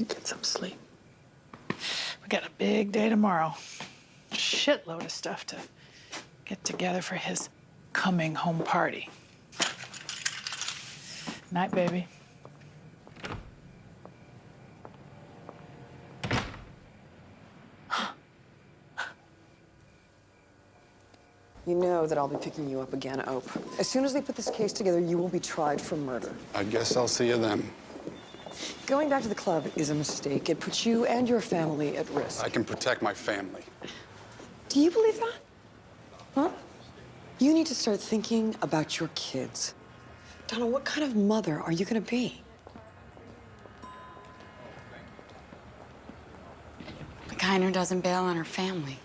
Get some sleep. We got a big day tomorrow. Shitload of stuff to get together for his coming home party. Night, baby. You know that I'll be picking you up again, Ope. As soon as they put this case together, you will be tried for murder. I guess I'll see you then. Going back to the club is a mistake. It puts you and your family at risk. I can protect my family. Do you believe that? Huh? You need to start thinking about your kids. Donna, what kind of mother are you gonna be? The kind who doesn't bail on her family.